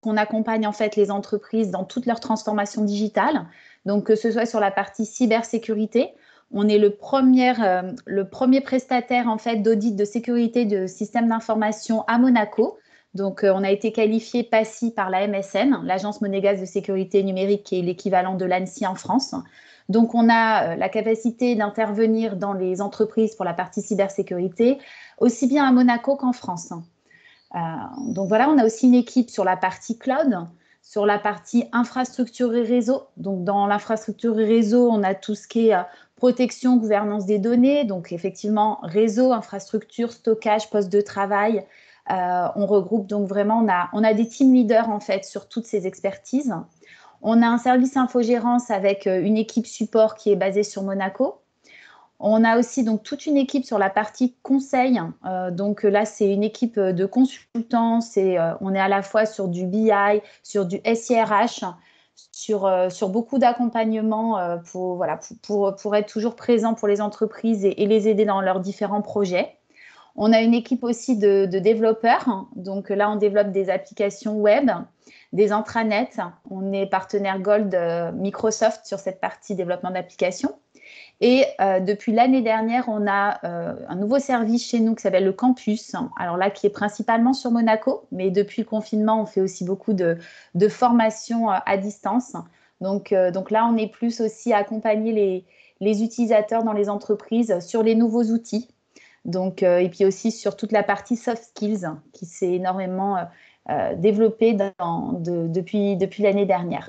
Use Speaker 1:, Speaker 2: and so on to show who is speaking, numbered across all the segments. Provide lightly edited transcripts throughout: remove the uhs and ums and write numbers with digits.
Speaker 1: qu'on accompagne en fait les entreprises dans toute leur transformation digitale. Donc, que ce soit sur la partie cybersécurité, on est le premier prestataire en fait d'audit de sécurité de systèmes d'information à Monaco. Donc, on a été qualifié PASI par la MSN, l'Agence monégasque de sécurité numérique, qui est l'équivalent de l'ANSSI en France. Donc, on a la capacité d'intervenir dans les entreprises pour la partie cybersécurité, aussi bien à Monaco qu'en France. Donc voilà, on a aussi une équipe sur la partie cloud, sur la partie infrastructure et réseau. Donc dans l'infrastructure et réseau, on a tout ce qui est protection, gouvernance des données. Donc effectivement, réseau, infrastructure, stockage, poste de travail. On regroupe donc vraiment, on a des team leaders en fait sur toutes ces expertises. On a un service infogérance avec une équipe support qui est basée sur Monaco. On a aussi donc toute une équipe sur la partie conseil. Donc là, c'est une équipe de consultants. On est à la fois sur du BI, sur du SIRH, sur beaucoup d'accompagnement pour être toujours présent pour les entreprises et les aider dans leurs différents projets. On a une équipe aussi de développeurs. Donc là, on développe des applications web, des intranets. On est partenaire Gold Microsoft sur cette partie développement d'applications. Et depuis l'année dernière, on a un nouveau service chez nous qui s'appelle le Campus. Alors là, qui est principalement sur Monaco, mais depuis le confinement, on fait aussi beaucoup de formations à distance. Donc là, on est plus aussi à accompagner les utilisateurs dans les entreprises sur les nouveaux outils. Donc, et puis aussi sur toute la partie soft skills qui s'est énormément développée depuis l'année dernière.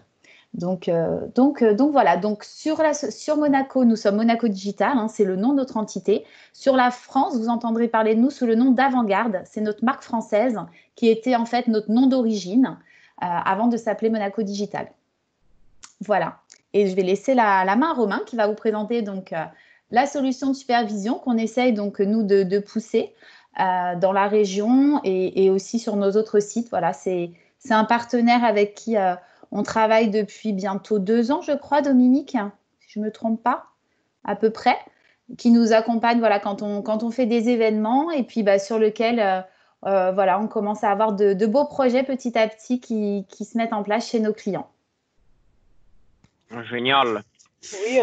Speaker 1: Donc voilà. Donc sur Monaco, nous sommes Monaco Digital, hein, c'est le nom de notre entité. Sur la France, vous entendrez parler de nous sous le nom d'Avantgarde. C'est notre marque française qui était en fait notre nom d'origine avant de s'appeler Monaco Digital. Voilà. Et je vais laisser la main à Romain qui va vous présenter donc la solution de supervision qu'on essaye donc nous de pousser dans la région et aussi sur nos autres sites. Voilà, c'est un partenaire avec qui on travaille depuis bientôt 2 ans, je crois, Dominique, si je ne me trompe pas, à peu près, qui nous accompagne voilà, quand on fait des événements et puis sur lequel voilà, on commence à avoir de beaux projets petit à petit qui se mettent en place chez nos clients.
Speaker 2: Génial.
Speaker 3: Oui,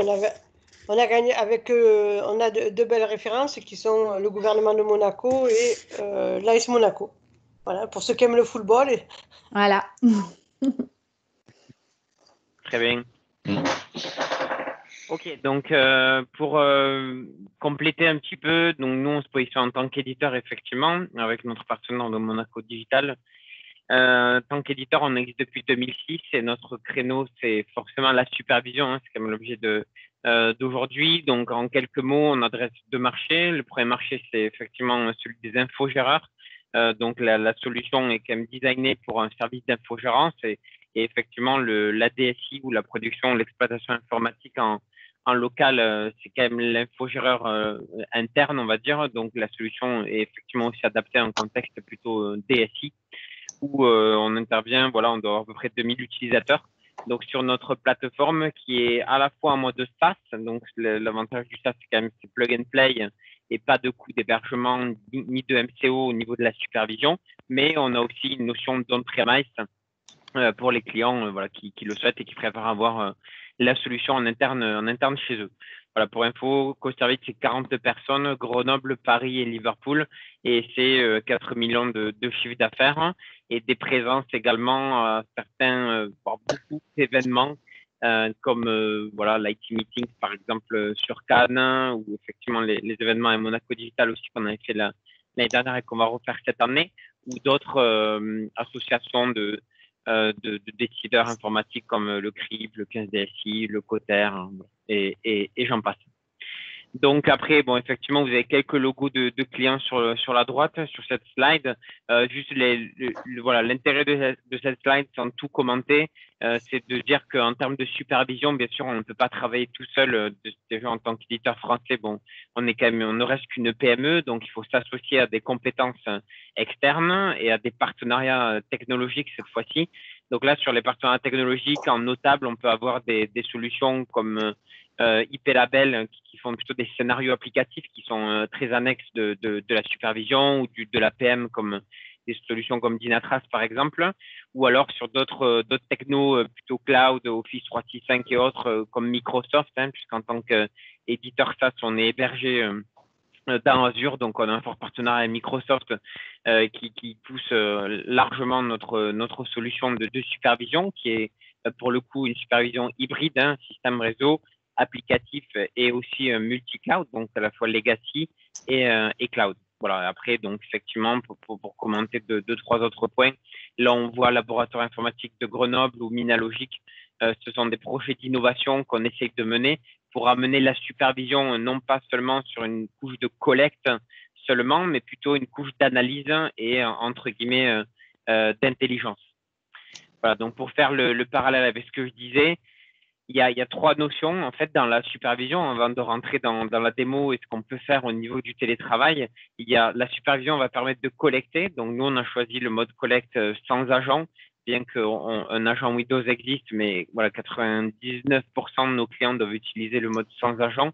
Speaker 3: on a gagné avec on a de belles références qui sont le gouvernement de Monaco et l'AS Monaco. Voilà, pour ceux qui aiment le football.
Speaker 1: Voilà.
Speaker 2: Très bien. Ok, donc pour compléter un petit peu, donc nous on se positionne en tant qu'éditeur effectivement avec notre partenaire de Monaco Digital. En tant qu'éditeur, on existe depuis 2006 et notre créneau c'est forcément la supervision, hein, c'est quand même l'objet d'aujourd'hui. Donc en quelques mots, on adresse 2 marchés. Le premier marché c'est effectivement celui des infogéreurs. Donc la solution est quand même designée pour un service d'infogérance et effectivement la DSI ou la production, l'exploitation informatique en local, c'est quand même l'infogéreur interne, on va dire. Donc la solution est effectivement aussi adaptée à un contexte plutôt DSI où on intervient, voilà, on doit avoir à peu près 2000 utilisateurs. Donc sur notre plateforme qui est à la fois en mode SaaS, donc l'avantage du SaaS c'est quand même c'est plug and play et pas de coût d'hébergement ni de MCO au niveau de la supervision, mais on a aussi une notion d'on-premise pour les clients voilà, qui le souhaitent et qui préfèrent avoir la solution en interne chez eux. Voilà, pour info, CoService, c'est 42 personnes, Grenoble, Paris et Liverpool, et c'est 4 millions de chiffre d'affaires et des présences également à certains, beaucoup d'événements comme voilà, l'IT Meeting, par exemple, sur Cannes, ou effectivement les événements à Monaco Digital aussi qu'on avait fait l'année dernière et qu'on va refaire cette année, ou d'autres associations de décideurs informatiques comme le CRIB, le 15DSI, le COTER et j'en passe. Donc après, bon, effectivement, vous avez quelques logos de clients sur la droite, sur cette slide. Juste voilà, l'intérêt de cette slide, sans tout commenter, c'est de dire qu'en termes de supervision, bien sûr, on ne peut pas travailler tout seul. Déjà en tant qu'éditeur français, bon, on ne reste qu'une PME, donc il faut s'associer à des compétences externes et à des partenariats technologiques cette fois-ci. Donc là, sur les partenariats technologiques, en notable, on peut avoir des solutions comme IP Label qui font plutôt des scénarios applicatifs qui sont très annexes de la supervision ou de la PM comme des solutions comme Dynatrace par exemple, ou alors sur d'autres technos plutôt cloud, Office 365 et autres comme Microsoft, puisqu'en tant qu'éditeur SaaS, on est hébergé dans Azure, donc on a un fort partenariat avec Microsoft qui pousse largement notre solution de supervision, qui est pour le coup une supervision hybride, système réseau, applicatif et aussi multi-cloud, donc à la fois legacy et cloud. Voilà. Après, donc effectivement, pour commenter deux, trois autres points, là on voit Laboratoire informatique de Grenoble ou Minalogic. Ce sont des projets d'innovation qu'on essaye de mener pour amener la supervision non pas seulement sur une couche de collecte seulement, mais plutôt une couche d'analyse et entre guillemets d'intelligence. Voilà, donc pour faire le parallèle avec ce que je disais, il y a trois notions en fait dans la supervision. Avant de rentrer dans la démo et ce qu'on peut faire au niveau du télétravail, il y a la supervision va permettre de collecter. Donc nous on a choisi le mode collecte sans agent, bien qu'un agent Windows existe, mais voilà 99% de nos clients doivent utiliser le mode sans agent.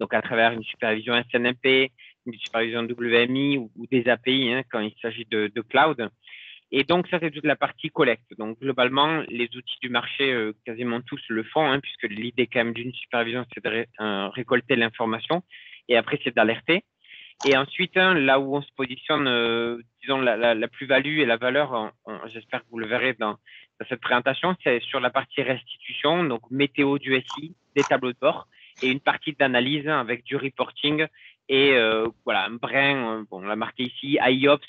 Speaker 2: Donc à travers une supervision SNMP, une supervision WMI ou des API quand il s'agit de cloud. Et donc, ça, c'est toute la partie collecte. Donc, globalement, les outils du marché, quasiment tous le font, puisque l'idée quand même d'une supervision, c'est de récolter l'information. Et après, c'est d'alerter. Et ensuite, là où on se positionne, disons, la plus-value et la valeur, j'espère que vous le verrez dans cette présentation, c'est sur la partie restitution, donc météo du SI, des tableaux de bord, et une partie d'analyse avec du reporting et voilà, un brin, bon, on l'a marqué ici, IOPS,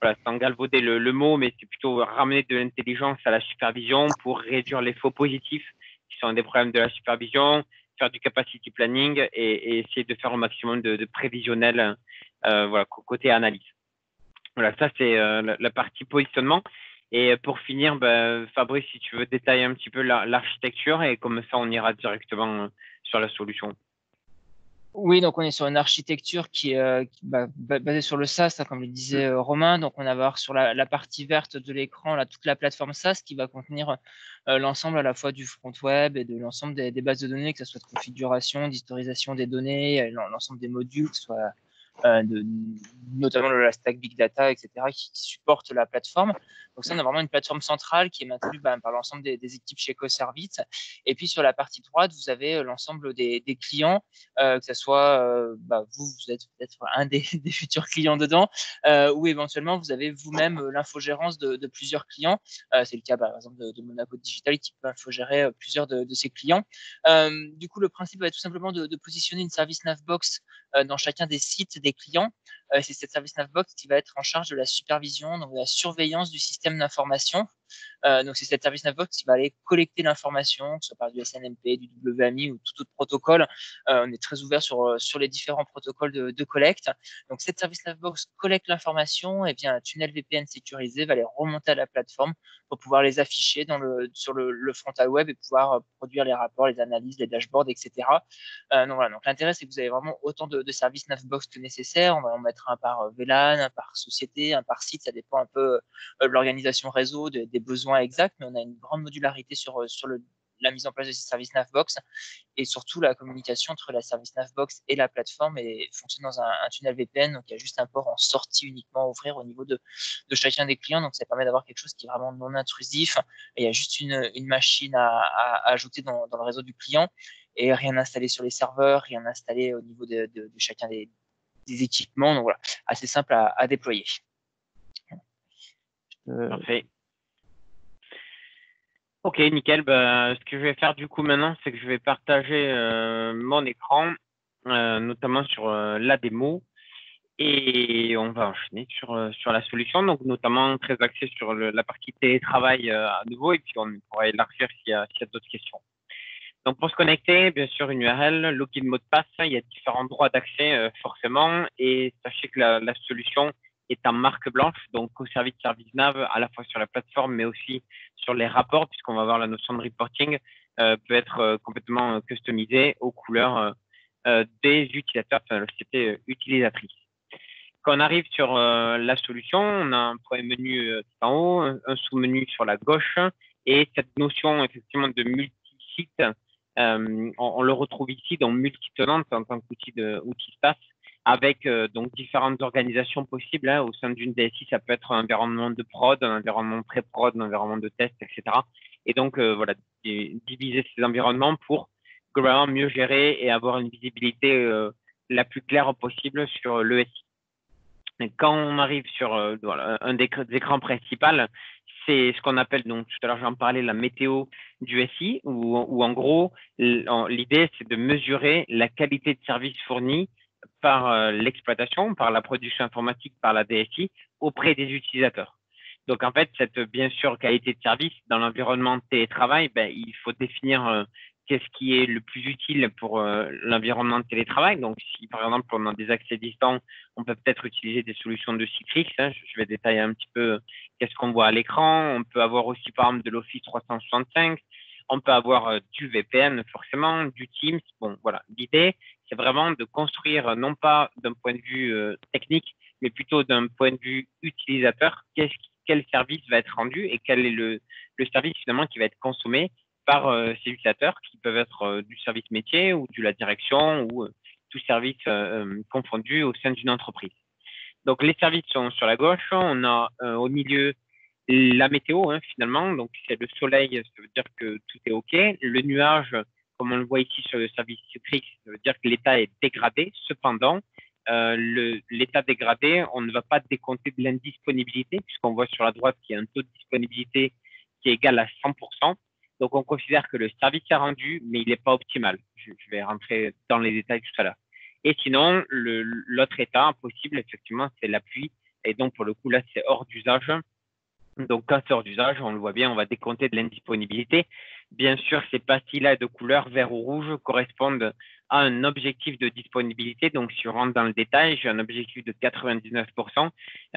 Speaker 2: voilà, sans galvauder le mot, mais c'est plutôt ramener de l'intelligence à la supervision pour réduire les faux positifs qui sont des problèmes de la supervision, faire du capacity planning et essayer de faire au maximum de prévisionnel voilà, côté analyse. Voilà, ça c'est la partie positionnement. Et pour finir, Fabrice, si tu veux détailler un petit peu l'architecture et comme ça on ira directement sur la solution.
Speaker 4: Oui, donc on est sur une architecture qui est basée sur le SaaS, comme le disait Romain. Donc on va avoir sur la partie verte de l'écran toute la plateforme SaaS qui va contenir l'ensemble à la fois du front web et de l'ensemble des bases de données, que ce soit de configuration, d'historisation des données, l'ensemble des modules, que ce soit notamment la stack Big Data, etc., qui supporte la plateforme. Donc ça, on a vraiment une plateforme centrale qui est maintenue par l'ensemble des équipes chez EcoService. Et puis sur la partie droite, vous avez l'ensemble des clients, que ce soit vous êtes peut-être un des futurs clients dedans, ou éventuellement vous avez vous-même l'infogérance de plusieurs clients. C'est le cas par exemple de Monaco Digital qui peut infogérer plusieurs de ses clients. Du coup, le principe va être tout simplement de positionner une service Navbox dans chacun des sites des clients. C'est cette service Navbox qui va être en charge de la supervision, donc de la surveillance du système d'information. Donc c'est cette service Navbox qui va aller collecter l'information, que ce soit par du SNMP, du WMI ou tout autre protocole. On est très ouvert sur les différents protocoles de collecte. Donc cette service Navbox collecte l'information et via un tunnel VPN sécurisé va les remonter à la plateforme pour pouvoir les afficher sur le frontal web et pouvoir produire les rapports, les analyses, les dashboards, etc. Donc voilà. Donc l'intérêt c'est que vous avez vraiment autant de services Navbox que nécessaire. On va en mettre un par VLAN, un par société, un par site. Ça dépend un peu de l'organisation réseau, des besoins exacts, mais on a une grande modularité sur la mise en place de ces services Navbox et surtout la communication entre la service Navbox et la plateforme et fonctionne dans un tunnel VPN. Donc il y a juste un port en sortie uniquement à ouvrir au niveau de chacun des clients. Donc ça permet d'avoir quelque chose qui est vraiment non intrusif. Et il y a juste une machine à ajouter dans le réseau du client et rien installé sur les serveurs, rien installé au niveau de chacun des équipements. Donc voilà, assez simple à déployer.
Speaker 2: Parfait. Ok, nickel. Ce que je vais faire du coup maintenant, c'est que je vais partager mon écran, notamment sur la démo, et on va enchaîner sur la solution, donc notamment très axé sur la partie télétravail à nouveau, et puis on pourra élargir s'il y a d'autres questions. Donc pour se connecter, bien sûr, une URL, login, mot de passe, il y a différents droits d'accès forcément, et sachez que la solution est en marque blanche, donc au service ServiceNav, à la fois sur la plateforme, mais aussi sur les rapports, puisqu'on va voir la notion de reporting, peut être complètement customisée aux couleurs des utilisateurs, enfin, la société utilisatrice. Quand on arrive sur la solution, on a un premier menu tout en haut, un sous-menu sur la gauche, et cette notion effectivement de multi-site, on le retrouve ici dans multi-tenante en tant qu'outil SaaS. avec donc différentes organisations possibles. Hein. Au sein d'une DSI, ça peut être un environnement de prod, un environnement pré-prod, un environnement de test, etc. Et donc, voilà, diviser ces environnements pour globalement mieux gérer et avoir une visibilité la plus claire possible sur l'ESI. Et quand on arrive sur voilà, un des écrans principaux, c'est ce qu'on appelle, donc tout à l'heure j'en parlais, la météo du SI, où en gros, l'idée c'est de mesurer la qualité de service fourni par l'exploitation, par la production informatique, par la DSI, auprès des utilisateurs. Donc en fait, cette bien sûr qualité de service dans l'environnement de télétravail, il faut définir qu'est-ce qui est le plus utile pour l'environnement de télétravail. Donc si par exemple on a des accès distants, on peut peut-être utiliser des solutions de Citrix. Hein, je vais détailler un petit peu qu'est-ce qu'on voit à l'écran. On peut avoir aussi par exemple de l'Office 365. On peut avoir du VPN forcément, du Teams. Bon, voilà. L'idée, c'est vraiment de construire, non pas d'un point de vue technique, mais plutôt d'un point de vue utilisateur, quel service va être rendu et quel est le service finalement qui va être consommé par ces utilisateurs qui peuvent être du service métier ou de la direction ou tout service confondu au sein d'une entreprise. Donc, les services sont sur la gauche. On a au milieu la météo, hein, finalement. Donc, c'est le soleil, ça veut dire que tout est OK. Le nuage, comme on le voit ici sur le service Citrix, ça veut dire que l'état est dégradé. Cependant, l'état dégradé, on ne va pas décompter de l'indisponibilité, puisqu'on voit sur la droite qu'il y a un taux de disponibilité qui est égal à 100%. Donc, on considère que le service est rendu, mais il n'est pas optimal. Je vais rentrer dans les détails tout à l'heure. Et sinon, l'autre état possible, effectivement, c'est la pluie. Et donc, pour le coup, là, c'est hors d'usage. Donc, quand c'est hors d'usage, on le voit bien, on va décompter de l'indisponibilité. Bien sûr, ces pastilles-là de couleur vert ou rouge correspondent à un objectif de disponibilité. Donc, si on rentre dans le détail, j'ai un objectif de 99%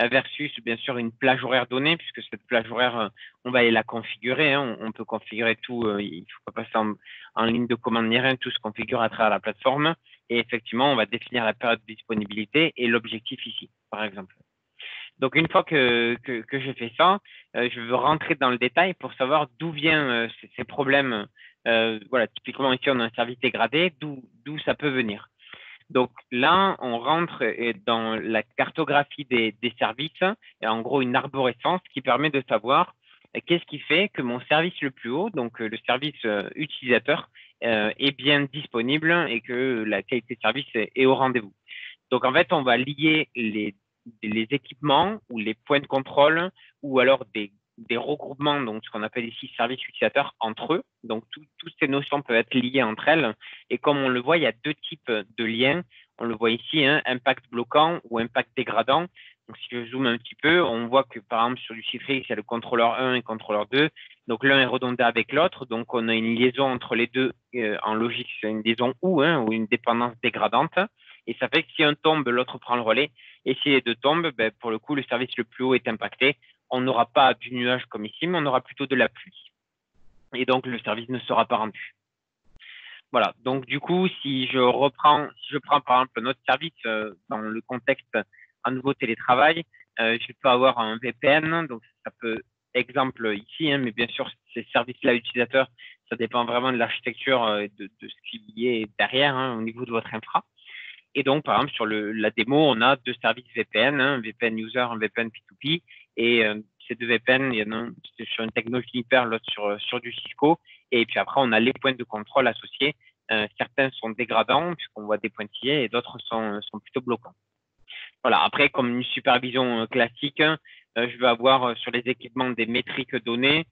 Speaker 2: versus, bien sûr, une plage horaire donnée, puisque cette plage horaire, on va aller la configurer. Hein. On peut configurer tout. Il ne faut pas passer en ligne de commande ni rien. Tout se configure à travers la plateforme. Et effectivement, on va définir la période de disponibilité et l'objectif ici, par exemple. Donc, une fois que j'ai fait ça, je veux rentrer dans le détail pour savoir d'où viennent ces problèmes. Voilà, typiquement ici, on a un service dégradé, d'où ça peut venir. Donc là, on rentre dans la cartographie des services, et en gros une arborescence qui permet de savoir qu'est-ce qui fait que mon service le plus haut, donc le service utilisateur, est bien disponible et que la qualité de service est au rendez-vous. Donc en fait, on va lier les équipements ou les points de contrôle ou alors des regroupements, donc ce qu'on appelle ici services utilisateurs entre eux. Donc, toutes ces notions peuvent être liées entre elles. Et comme on le voit, il y a deux types de liens. On le voit ici, hein, impact bloquant ou impact dégradant. Donc, si je zoome un petit peu, on voit que par exemple sur du Citrix, il y a le contrôleur 1 et le contrôleur 2. Donc, l'un est redondant avec l'autre. Donc, on a une liaison entre les deux. En logique, c'est une liaison ou une dépendance dégradante. Et ça fait que si un tombe, l'autre prend le relais. Et si les deux tombent, pour le coup, le service le plus haut est impacté. On n'aura pas du nuage comme ici, mais on aura plutôt de la pluie. Et donc, le service ne sera pas rendu. Voilà. Donc, du coup, si je prends par exemple notre service dans le contexte à nouveau télétravail, je peux avoir un VPN. Donc, ça peut, exemple ici, hein, mais bien sûr, ces services-là utilisateurs, ça dépend vraiment de l'architecture de ce qui est derrière hein, au niveau de votre infra. Et donc, par exemple, sur la démo, on a deux services VPN, un VPN user, un VPN P2P. Et ces deux VPN, il y en a un sur une technologie Juniper, l'autre sur du Cisco. Et puis après, on a les points de contrôle associés. Certains sont dégradants, puisqu'on voit des pointillés, et d'autres sont plutôt bloquants. Voilà. Après, comme une supervision classique, je vais avoir sur les équipements des métriques données.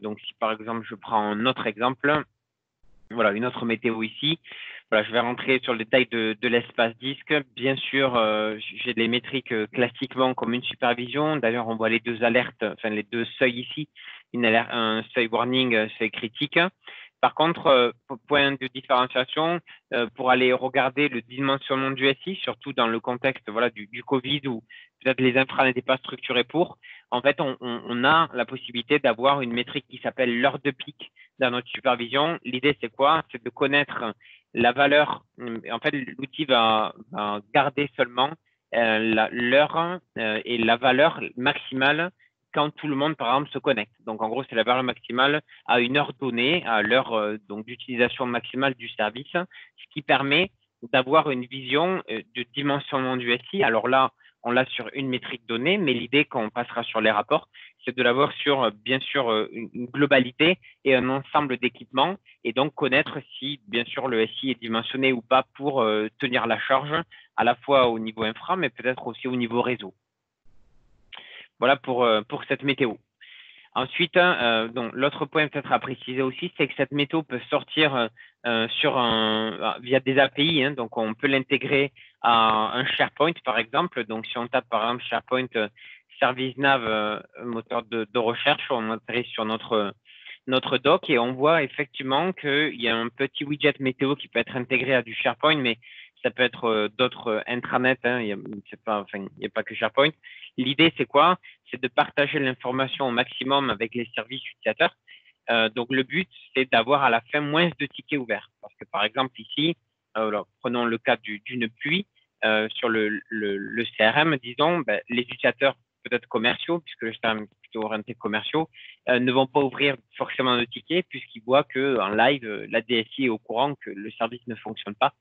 Speaker 2: Donc, si par exemple, je prends un autre exemple, voilà, une autre météo ici. Voilà, je vais rentrer sur le détail de l'espace disque. Bien sûr, j'ai des métriques classiquement comme une supervision. D'ailleurs, on voit les deux alertes, enfin les deux seuils ici, un seuil warning, seuil critique. Par contre, point de différenciation, pour aller regarder le dimensionnement du SI, surtout dans le contexte voilà, du Covid où peut-être les infras n'étaient pas structurés pour, en fait, on a la possibilité d'avoir une métrique qui s'appelle l'heure de pic dans notre supervision. L'idée, c'est quoi? C'est de connaître la valeur. En fait, l'outil va garder seulement l'heure et la valeur maximale quand tout le monde, par exemple, se connecte. Donc, en gros, c'est la valeur maximale à une heure donnée, à l'heure donc d'utilisation maximale du service, ce qui permet d'avoir une vision de dimensionnement du SI. Alors là, on l'a sur une métrique donnée, mais l'idée, quand on passera sur les rapports, c'est de l'avoir sur, bien sûr, une globalité et un ensemble d'équipements, et donc connaître si, bien sûr, le SI est dimensionné ou pas pour tenir la charge, à la fois au niveau infra, mais peut-être aussi au niveau réseau. Voilà pour cette météo. Ensuite, donc l'autre point peut-être à préciser aussi, c'est que cette météo peut sortir via des API. Hein, donc, on peut l'intégrer à un SharePoint, par exemple. Donc, si on tape par exemple SharePoint ServiceNav, moteur de recherche, on atterrit sur notre doc et on voit effectivement qu'il y a un petit widget météo qui peut être intégré à du SharePoint, mais ça peut être d'autres intranets. Hein, il n'y a pas que SharePoint. L'idée, c'est quoi? C'est de partager l'information au maximum avec les services utilisateurs. Donc, le but, c'est d'avoir à la fin moins de tickets ouverts. Parce que, par exemple, ici, alors, prenons le cas d'une pluie sur le CRM, disons, ben, les utilisateurs peut-être commerciaux, puisque le CRM est plutôt orienté commerciaux, ne vont pas ouvrir forcément de tickets puisqu'ils voient qu'en live, la DSI est au courant que le service ne fonctionne pas.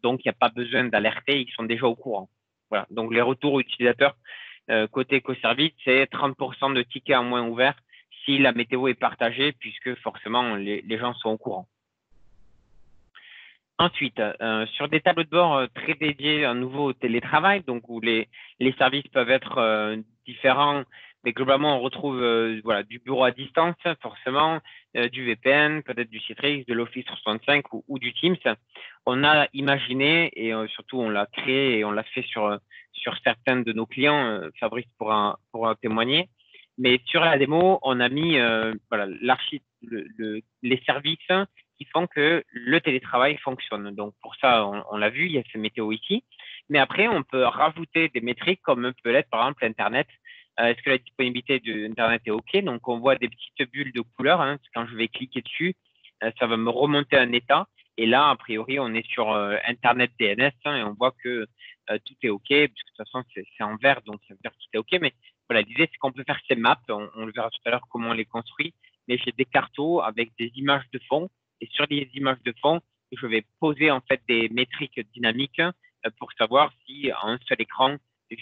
Speaker 2: Donc, il n'y a pas besoin d'alerter, ils sont déjà au courant. Voilà. Donc, les retours utilisateurs côté éco-service, c'est 30% de tickets en moins ouverts si la météo est partagée, puisque forcément, les gens sont au courant. Ensuite, sur des tableaux de bord très dédiés à nouveau au télétravail, donc où les services peuvent être différents, mais globalement, on retrouve voilà, du bureau à distance, forcément, du VPN, peut-être du Citrix, de l'Office 365 ou du Teams. On a imaginé, et surtout on l'a créé et on l'a fait sur certains de nos clients, Fabrice pourra témoigner. Mais sur la démo, on a mis voilà, les services qui font que le télétravail fonctionne. Donc, pour ça, on l'a vu, il y a ces météos ici. Mais après, on peut rajouter des métriques comme peut l'être, par exemple, Internet. Est-ce que la disponibilité d'Internet est OK? Donc, on voit des petites bulles de couleur. Hein. Quand je vais cliquer dessus, ça va me remonter un état. Et là, a priori, on est sur Internet DNS hein, et on voit que tout est OK, puisque de toute façon, c'est en vert, donc ça veut dire que tout est OK. Mais voilà, l'idée, c'est qu'on peut faire ces maps. On le verra tout à l'heure comment on les construit. Mais j'ai des cartos avec des images de fond. Et sur les images de fond, je vais poser en fait des métriques dynamiques pour savoir si à un seul écran,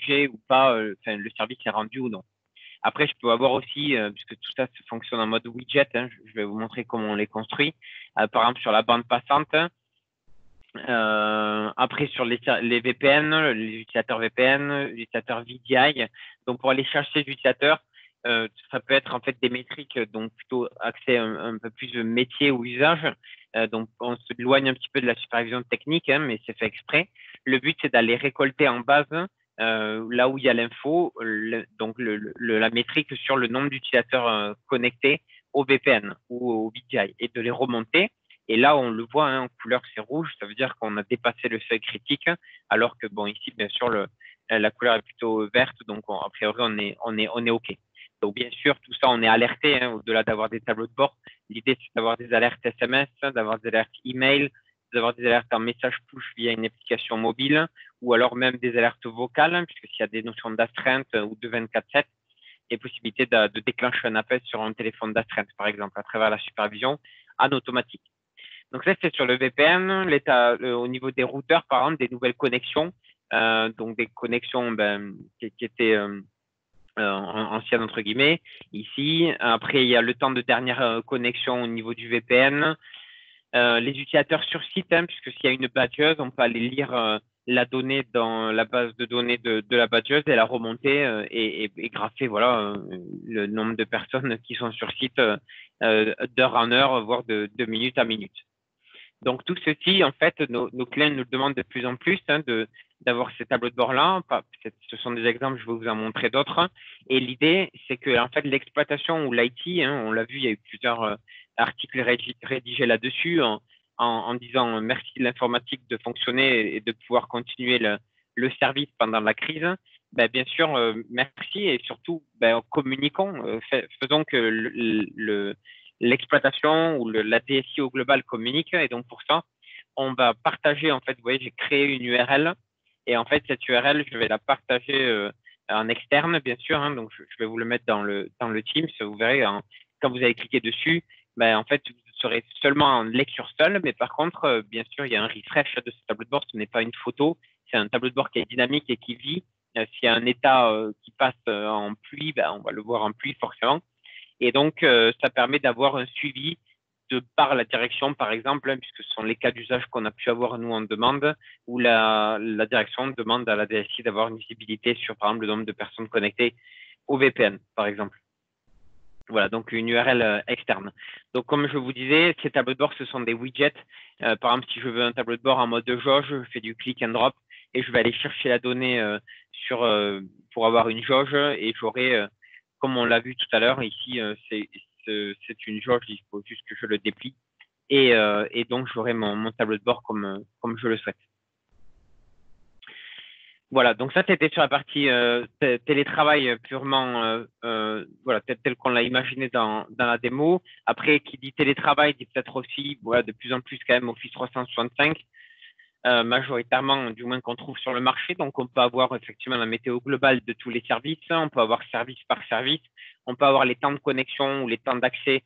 Speaker 2: j'ai ou pas, le service est rendu ou non. Après, je peux avoir aussi, puisque tout ça se fonctionne en mode widget, hein, je vais vous montrer comment on les construit. Par exemple, sur la bande passante. Après, sur les VPN, les utilisateurs VPN, les utilisateurs VDI. Donc, pour aller chercher les utilisateurs, ça peut être en fait des métriques, donc plutôt accès un peu plus de métier ou usage. Donc, on se éloigne un petit peu de la supervision technique, hein, mais c'est fait exprès. Le but, c'est d'aller récolter en base là où il y a l'info, donc la métrique sur le nombre d'utilisateurs connectés au VPN ou au VDI et de les remonter. Et là, on le voit hein, en couleur, c'est rouge, ça veut dire qu'on a dépassé le seuil critique, alors que bon, ici, bien sûr, la couleur est plutôt verte, donc a priori, on est OK. Donc, bien sûr, tout ça, on est alerté, hein, au-delà d'avoir des tableaux de bord. L'idée, c'est d'avoir des alertes SMS, d'avoir des alertes email, d'avoir des alertes en message push via une application mobile, ou alors même des alertes vocales, hein, puisque s'il y a des notions d'astreinte ou de 24/7, et possibilité de déclencher un appel sur un téléphone d'astreinte, par exemple, à travers la supervision en automatique. Donc ça, c'est sur le VPN. L'état au niveau des routeurs, par exemple, des nouvelles connexions, donc des connexions qui étaient anciennes, entre guillemets, ici. Après, il y a le temps de dernière connexion au niveau du VPN. Les utilisateurs sur site, hein, puisque s'il y a une badgeuse, on peut aller lire la donnée dans la base de données de la badgeuse et la remonter et grapher voilà, le nombre de personnes qui sont sur site d'heure en heure, voire de minute à minute. Donc, tout ceci, en fait, nos clients nous le demandent de plus en plus hein, d'avoir ces tableaux de bord-là. Ce sont des exemples, je vais vous en montrer d'autres. Et l'idée, c'est que en fait, l'exploitation ou l'IT, hein, on l'a vu, il y a eu plusieurs articles rédigés là-dessus en disant merci de l'informatique de fonctionner et de pouvoir continuer le service pendant la crise. Ben, bien sûr, merci et surtout, communiquons, faisons que l'exploitation ou la DSI au global communique. Et donc, pour ça, on va partager, en fait, vous voyez, j'ai créé une URL et en fait, cette URL, je vais la partager en externe, bien sûr. Hein, donc, je vais vous le mettre dans le Teams. Vous verrez, hein, quand vous allez cliquer dessus, en fait, serait seulement en lecture seule, mais par contre, bien sûr, il y a un refresh de ce tableau de bord. Ce n'est pas une photo, c'est un tableau de bord qui est dynamique et qui vit. S'il y a un état qui passe en pluie, ben, on va le voir en pluie forcément. Et donc, ça permet d'avoir un suivi de par la direction, par exemple, hein, puisque ce sont les cas d'usage qu'on a pu avoir nous en demande, où la direction demande à la DSI d'avoir une visibilité sur, par exemple, le nombre de personnes connectées au VPN, par exemple. Voilà, donc une URL externe. Donc, comme je vous disais, ces tableaux de bord, ce sont des widgets. Par exemple, si je veux un tableau de bord en mode de jauge, je fais du click and drop et je vais aller chercher la donnée pour avoir une jauge et j'aurai, comme on l'a vu tout à l'heure, ici, c'est une jauge, il faut juste que je le déplie et donc j'aurai mon tableau de bord comme je le souhaite. Voilà, donc ça, c'était sur la partie télétravail purement, voilà, tel qu'on l'a imaginé dans la démo. Après, qui dit télétravail, dit peut-être aussi, voilà, de plus en plus quand même Office 365, majoritairement, du moins qu'on trouve sur le marché. Donc, on peut avoir effectivement la météo globale de tous les services, on peut avoir service par service, on peut avoir les temps de connexion ou les temps d'accès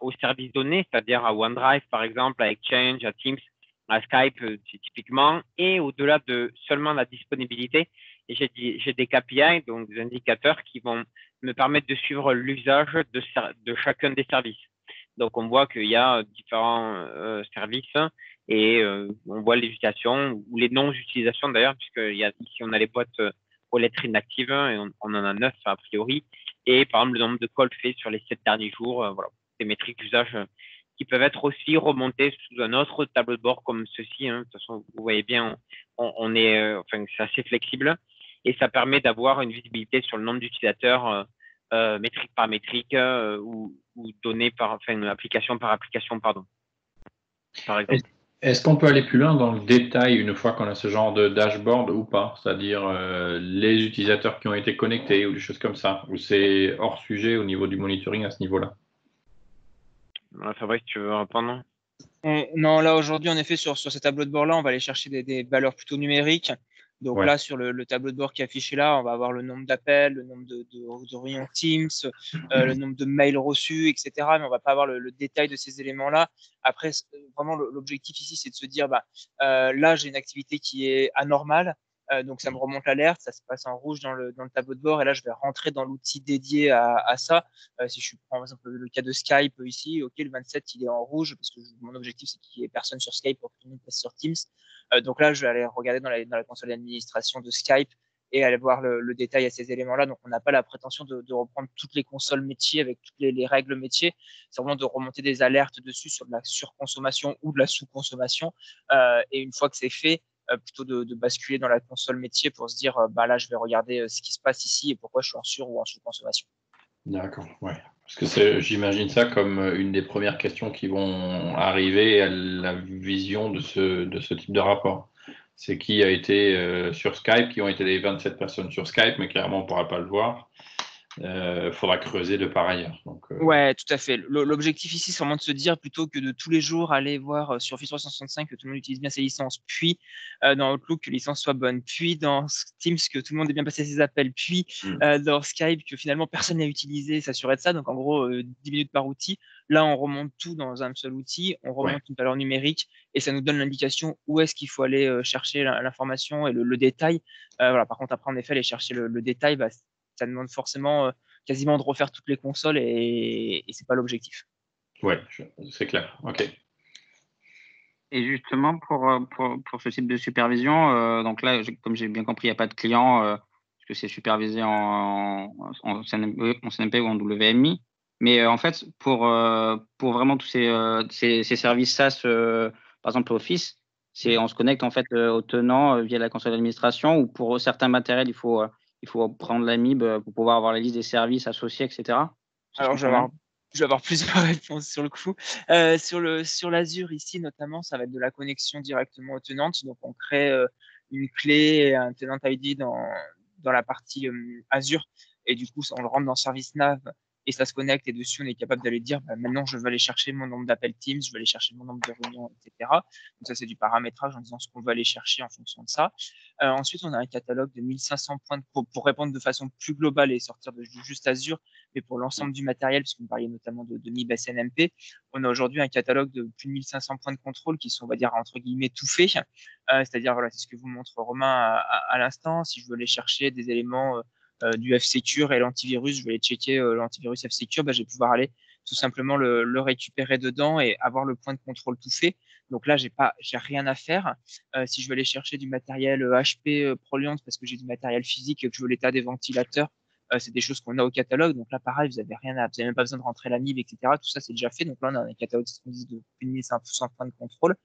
Speaker 2: aux services donnés, c'est-à-dire à OneDrive, par exemple, à Exchange, à Teams, à Skype typiquement, et au-delà de seulement la disponibilité, j'ai des KPI, donc des indicateurs qui vont me permettre de suivre l'usage de chacun des services. Donc, on voit qu'il y a différents services et on voit les utilisations ou les non-utilisations d'ailleurs, puisque ici, on a les boîtes aux lettres inactives et on en a 9 a priori. Et par exemple, le nombre de calls faits sur les 7 derniers jours, voilà, des métriques d'usage qui peuvent être aussi remontées sous un autre tableau de bord comme ceci. Hein. De toute façon, vous voyez bien, on est, enfin, c'est assez flexible et ça permet d'avoir une visibilité sur le nombre d'utilisateurs métrique par métrique ou données par, enfin, application par application, pardon. Par exemple.
Speaker 5: Est-ce qu'on peut aller plus loin dans le détail une fois qu'on a ce genre de dashboard ou pas? C'est-à-dire les utilisateurs qui ont été connectés ou des choses comme ça, ou c'est hors sujet au niveau du monitoring à ce niveau-là?
Speaker 2: Fabrice, tu veux répondre?
Speaker 4: Non, là aujourd'hui, en effet, sur ces tableaux de bord-là, on va aller chercher des valeurs plutôt numériques. Donc
Speaker 5: Ouais.
Speaker 4: là, sur le tableau de bord qui est affiché là, on va avoir le nombre d'appels, le nombre de réunions Teams, le nombre de mails reçus, etc. Mais on va pas avoir le détail de ces éléments-là. Après, vraiment, l'objectif ici, c'est de se dire, là, j'ai une activité qui est anormale. Donc, ça me remonte l'alerte, ça se passe en rouge dans le tableau de bord. Et là, je vais rentrer dans l'outil dédié à ça. Si je prends par exemple le cas de Skype ici, OK, le 27, il est en rouge parce que mon objectif, c'est qu'il n'y ait personne sur Skype pour que tout le monde passe sur Teams. Donc là, je vais aller regarder dans la console d'administration de Skype et aller voir le détail à ces éléments-là. Donc, on n'a pas la prétention de reprendre toutes les consoles métiers avec toutes les règles métiers. C'est vraiment de remonter des alertes dessus sur de la surconsommation ou de la sous-consommation. Et une fois que c'est fait, plutôt de basculer dans la console métier pour se dire, là, je vais regarder ce qui se passe ici et pourquoi je suis en sur ou en sous-consommation.
Speaker 5: D'accord, ouais. Parce que j'imagine ça comme une des premières questions qui vont arriver à la vision de ce type de rapport. C'est qui a été sur Skype, qui ont été les 27 personnes sur Skype, mais clairement, on ne pourra pas le voir. Faudra creuser de par ailleurs. Donc,
Speaker 4: Ouais, tout à fait. L'objectif ici, c'est vraiment de se dire, plutôt que de tous les jours aller voir sur Office 365 que tout le monde utilise bien ses licences, puis dans Outlook que les licences soient bonnes, puis dans Teams que tout le monde ait bien passé ses appels, puis dans Skype que finalement personne n'a utilisé, s'assurer de ça. Donc en gros, 10 minutes par outil. Là, on remonte tout dans un seul outil, on remonte une valeur numérique et ça nous donne l'indication où est-ce qu'il faut aller chercher l'information et le détail. Voilà. Par contre, après, en effet, aller chercher le détail, ça demande forcément quasiment de refaire toutes les consoles et c'est pas l'objectif.
Speaker 5: Ouais, c'est clair. OK.
Speaker 6: Et justement, pour ce type de supervision, donc là, comme j'ai bien compris, il n'y a pas de client, parce que c'est supervisé en CNMP ou en WMI. Mais en fait, pour vraiment tous ces services SaaS, par exemple Office, on se connecte en fait au tenant via la console d'administration, ou pour certains matériels, il faut prendre l'AMIB pour pouvoir avoir la liste des services associés, etc.
Speaker 4: Alors, je vais avoir plusieurs réponses sur le coup. Sur l'Azure, ici, notamment, ça va être de la connexion directement aux tenantes. Donc, on crée une clé et un tenant ID dans la partie Azure. Et du coup, on le rentre dans ServiceNav et ça se connecte, et dessus, on est capable d'aller dire, maintenant, je veux aller chercher mon nombre d'appels Teams, je veux aller chercher mon nombre de réunions, etc. Donc ça, c'est du paramétrage en disant ce qu'on veut aller chercher en fonction de ça. Ensuite, on a un catalogue de 1500 points pour répondre de façon plus globale et sortir de juste Azure, mais pour l'ensemble du matériel, puisque vous parliez notamment de MIB SNMP, on a aujourd'hui un catalogue de plus de 1500 points de contrôle qui sont, on va dire, entre guillemets, tout faits. C'est-à-dire, voilà, c'est ce que vous montre Romain à l'instant. Si je veux aller chercher des éléments du F-Secure et l'antivirus, je vais aller checker l'antivirus F-Secure, je vais pouvoir aller tout simplement le récupérer dedans et avoir le point de contrôle tout fait. Donc là, j'ai rien à faire. Si je veux aller chercher du matériel HP Proliant parce que j'ai du matériel physique et que je veux l'état des ventilateurs, c'est des choses qu'on a au catalogue. Donc là, pareil, vous avez même pas besoin de rentrer la MIB, etc. Tout ça, c'est déjà fait. Donc là, on a un catalogue de 1500 points de contrôle.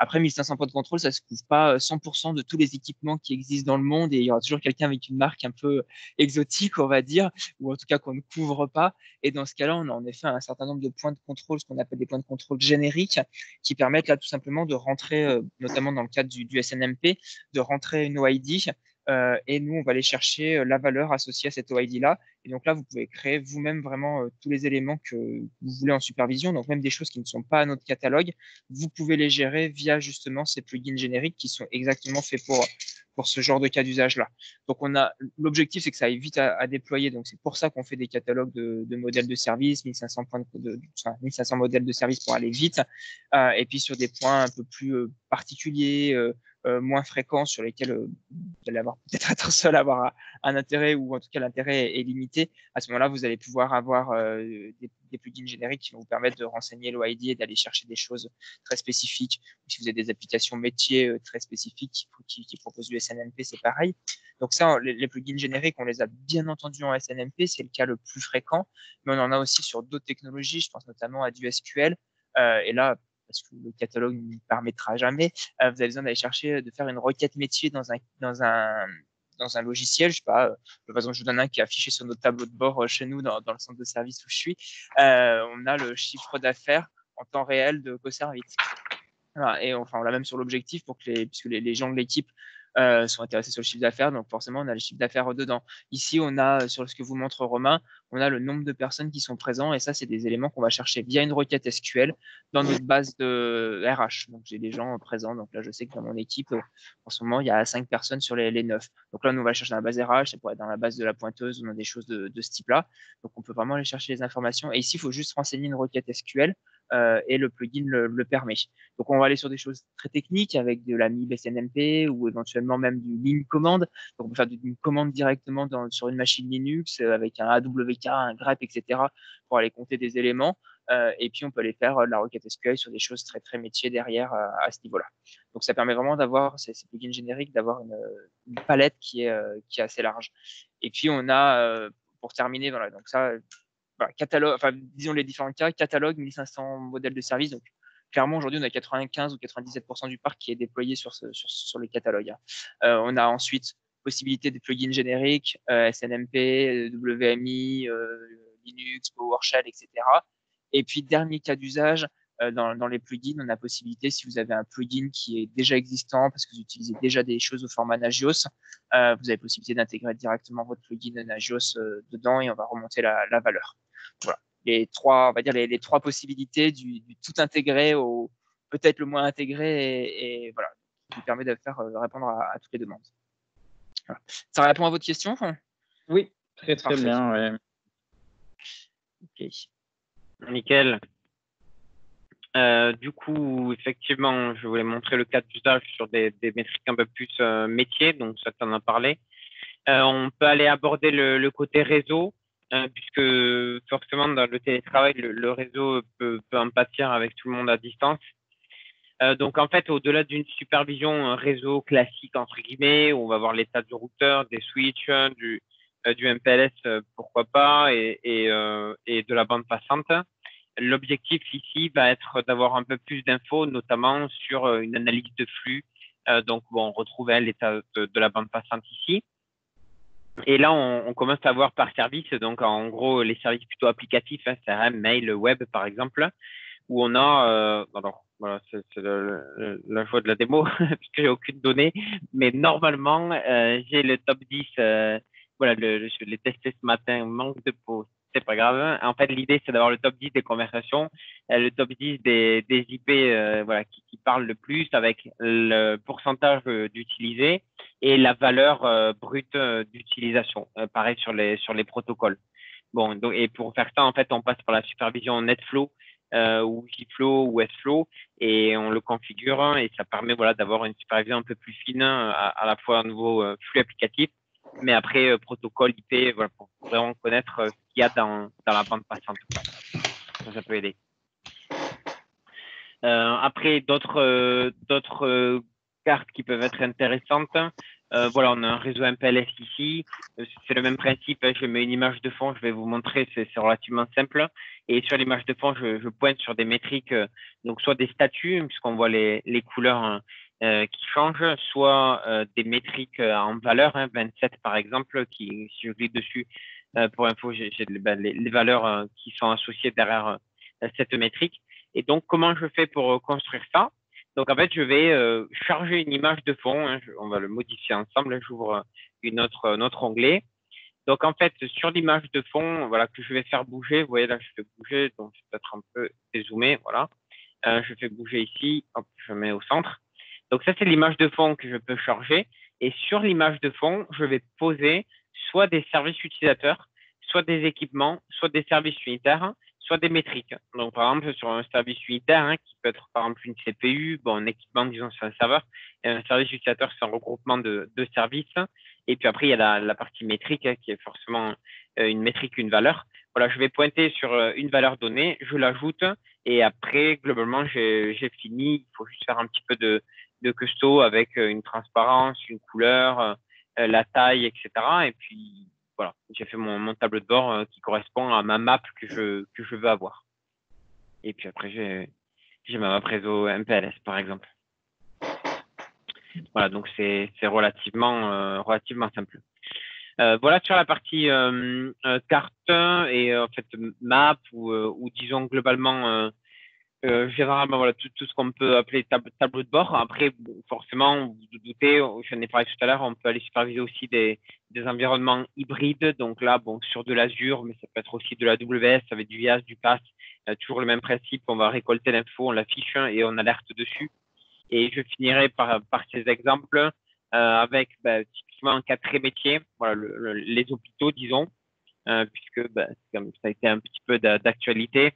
Speaker 4: Après, 1500 points de contrôle, ça ne se couvre pas 100% de tous les équipements qui existent dans le monde, et il y aura toujours quelqu'un avec une marque un peu exotique, on va dire, ou en tout cas qu'on ne couvre pas. Et dans ce cas-là, on a en effet un certain nombre de points de contrôle, ce qu'on appelle des points de contrôle génériques, qui permettent là tout simplement de rentrer, notamment dans le cadre du SNMP, de rentrer une OID. Et nous, on va aller chercher la valeur associée à cette OID-là. Et donc là, vous pouvez créer vous-même vraiment tous les éléments que vous voulez en supervision, donc même des choses qui ne sont pas à notre catalogue, vous pouvez les gérer via justement ces plugins génériques qui sont exactement faits pour ce genre de cas d'usage-là. Donc l'objectif, c'est que ça aille vite à déployer. Donc c'est pour ça qu'on fait des catalogues de modèles de service, 1500 1500 modèles de service pour aller vite, et puis sur des points un peu plus particuliers, moins fréquents, sur lesquels vous allez avoir peut-être être seul à avoir un intérêt, ou en tout cas l'intérêt est limité. À ce moment-là, vous allez pouvoir avoir des plugins génériques qui vont vous permettre de renseigner l'OID et d'aller chercher des choses très spécifiques. Ou si vous avez des applications métiers très spécifiques qui proposent du SNMP, c'est pareil. Donc ça, les plugins génériques, on les a bien entendu en SNMP, c'est le cas le plus fréquent, mais on en a aussi sur d'autres technologies. Je pense notamment à du SQL. Et là, parce que le catalogue ne permettra jamais, vous avez besoin d'aller chercher, de faire une requête métier dans un logiciel. Je sais pas, par exemple, je vous donne un qui est affiché sur notre tableau de bord chez nous dans le centre de service où je suis. On a le chiffre d'affaires en temps réel de GoService. Voilà, et enfin, on l'a même sur l'objectif puisque les gens de l'équipe sont intéressés sur le chiffre d'affaires, donc forcément on a le chiffre d'affaires dedans. Ici, on a sur ce que vous montre Romain, on a le nombre de personnes qui sont présents, et ça, c'est des éléments qu'on va chercher via une requête SQL dans notre base de RH. Donc j'ai des gens présents, donc là je sais que dans mon équipe, en ce moment, il y a 5 personnes sur les 9. Donc là, nous on va chercher dans la base RH, ça pourrait être dans la base de la pointeuse, on a des choses de ce type-là. Donc on peut vraiment aller chercher les informations, et ici, il faut juste renseigner une requête SQL. Et le plugin le permet. Donc, on va aller sur des choses très techniques avec de la MIB SNMP ou éventuellement même du ligne commande. Donc, on peut faire une commande directement sur une machine Linux avec un AWK, un grep, etc. pour aller compter des éléments. Et puis, on peut aller faire la requête SQL sur des choses très, très métiers derrière à ce niveau-là. Donc, ça permet vraiment d'avoir ces plugins génériques, d'avoir une palette qui est assez large. Et puis, on a, pour terminer, voilà, donc ça, voilà, catalogue, enfin, disons les différents cas, catalogue, 1500 modèles de services. Donc, clairement, aujourd'hui, on a 95 ou 97% du parc qui est déployé sur le catalogue. On a ensuite possibilité de plugins génériques, SNMP, WMI, Linux, PowerShell, etc. Et puis, dernier cas d'usage, dans les plugins, on a possibilité, si vous avez un plugin qui est déjà existant, parce que vous utilisez déjà des choses au format Nagios, vous avez possibilité d'intégrer directement votre plugin Nagios dedans, et on va remonter la valeur. Voilà. On va dire les trois possibilités du tout intégré au peut-être le moins intégré, et voilà, qui vous permet de faire répondre à toutes les demandes. Voilà. Ça répond à votre question?
Speaker 6: Oui, très bien. Ouais.
Speaker 2: Ok. Nickel. Du coup, effectivement, je voulais montrer le cas d'usage sur des métriques un peu plus métiers, donc ça, tu en as parlé. On peut aller aborder le côté réseau, puisque forcément, dans le télétravail, le réseau peut en pâtir avec tout le monde à distance. Donc, en fait, au-delà d'une supervision réseau classique, entre guillemets, où on va voir l'état du routeur, des switches, du MPLS, pourquoi pas, et de la bande passante. L'objectif ici va être d'avoir un peu plus d'infos, notamment sur une analyse de flux. Donc, bon, on retrouve l'état de la bande passante ici. Et là, on commence à voir par service, donc en gros, les services plutôt applicatifs, CRM, mail, web, par exemple, où on a, alors, voilà, c'est la joie de la démo, puisque j'ai aucune donnée, mais normalement, j'ai le top 10, voilà, je l'ai testé ce matin, manque de peau, c'est pas grave. En fait, l'idée, c'est d'avoir le top 10 des conversations, le top 10 des IP voilà, qui parlent le plus avec le pourcentage d'utilisés et la valeur brute d'utilisation. Pareil sur les protocoles. Bon, donc, et pour faire ça, en fait, on passe par la supervision NetFlow ou Wikiflow ou Sflow et on le configure et ça permet voilà, d'avoir une supervision un peu plus fine à la fois au niveau flux applicatif, mais après protocole IP voilà, pour vraiment connaître ce qu'il y a dans la bande passante. Ça peut aider. Après, d'autres cartes qui peuvent être intéressantes. Voilà, on a un réseau MPLS ici. C'est le même principe. Je mets une image de fond. Je vais vous montrer. C'est relativement simple. Et sur l'image de fond, je pointe sur des métriques, donc soit des statuts, puisqu'on voit les couleurs qui changent, soit des métriques en valeur, 27 par exemple, si je clique dessus, pour info, j'ai les valeurs qui sont associées derrière cette métrique. Et donc, comment je fais pour construire ça? Donc, en fait, je vais charger une image de fond. On va le modifier ensemble. J'ouvre un autre onglet. Donc, en fait, sur l'image de fond, voilà, que je vais faire bouger. Vous voyez, là, je fais bouger. Donc, je vais peut-être un peu dézoomer. Voilà. Je fais bouger ici. Hop, je mets au centre. Donc, ça, c'est l'image de fond que je peux charger. Et sur l'image de fond, je vais poser soit des services utilisateurs, soit des équipements, soit des services unitaires, soit des métriques. Donc, par exemple, sur un service unitaire, qui peut être par exemple une CPU, bon, un équipement, disons, c'est un serveur, et un service utilisateur, c'est un regroupement de services. Et puis après, il y a la partie métrique, qui est forcément une métrique, une valeur. Voilà, je vais pointer sur une valeur donnée, je l'ajoute, et après, globalement, j'ai fini. Il faut juste faire un petit peu de custo avec une transparence, une couleur, la taille, etc. Et puis, voilà, j'ai fait mon tableau de bord qui correspond à ma map que je veux avoir. Et puis après, j'ai ma map réseau MPLS, par exemple. Voilà, donc c'est relativement simple. Voilà sur la partie carte et en fait map ou disons globalement généralement voilà tout ce qu'on peut appeler tableau de bord. Après forcément vous vous doutez, j'en ai parlé tout à l'heure, on peut aller superviser aussi des environnements hybrides. Donc là bon sur de l'Azure, mais ça peut être aussi de la AWS avec du IaaS, du PaaS. Toujours le même principe, on va récolter l'info, on l'affiche et on alerte dessus. Et je finirai par ces exemples avec typiquement un cas très métier, voilà les hôpitaux disons, puisque ça a été un petit peu d'actualité.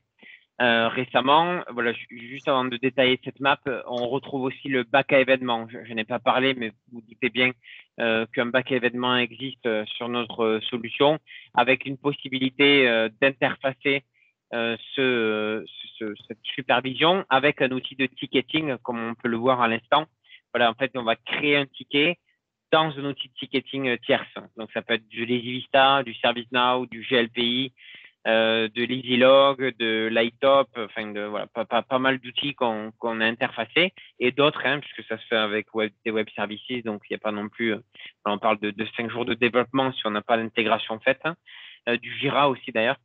Speaker 2: Récemment, voilà, juste avant de détailler cette map, on retrouve aussi le bac à événements. Je n'ai pas parlé, mais vous doutez bien qu'un bac à événements existe sur notre solution, avec une possibilité d'interfacer cette supervision avec un outil de ticketing, comme on peut le voir à l'instant. Voilà, en fait, on va créer un ticket dans un outil de ticketing tierce. Donc, ça peut être du LazyVista, du ServiceNow, du GLPI, de l'EasyLog, de l'ITOP, enfin voilà, pas mal d'outils qu'on a interfacés et d'autres, puisque ça se fait avec des web services, donc il n'y a pas non plus, on parle de 5 jours de développement si on n'a pas d'intégration faite, du Jira aussi d'ailleurs.